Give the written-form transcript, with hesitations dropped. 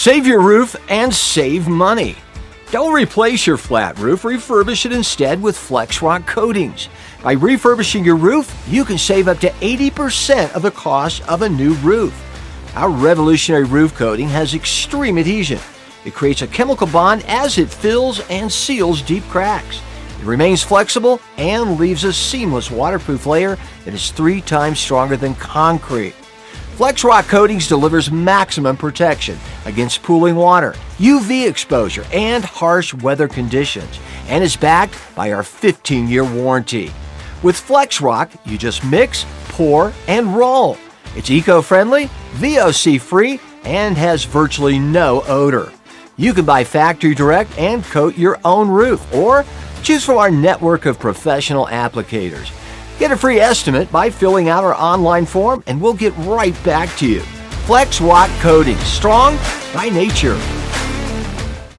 Save your roof and save money. Don't replace your flat roof, refurbish it instead with FlexRock Coatings. By refurbishing your roof, you can save up to 80% of the cost of a new roof. Our revolutionary roof coating has extreme adhesion. It creates a chemical bond as it fills and seals deep cracks. It remains flexible and leaves a seamless waterproof layer that is 3 times stronger than concrete. FlexRock Coatings delivers maximum protection against pooling water, UV exposure, and harsh weather conditions, and is backed by our 15-year warranty. With FlexRock, you just mix, pour, and roll. It's eco-friendly, VOC-free, and has virtually no odor. You can buy factory direct and coat your own roof, or choose from our network of professional applicators. Get a free estimate by filling out our online form, and we'll get right back to you. FlexRock Coatings, strong by nature.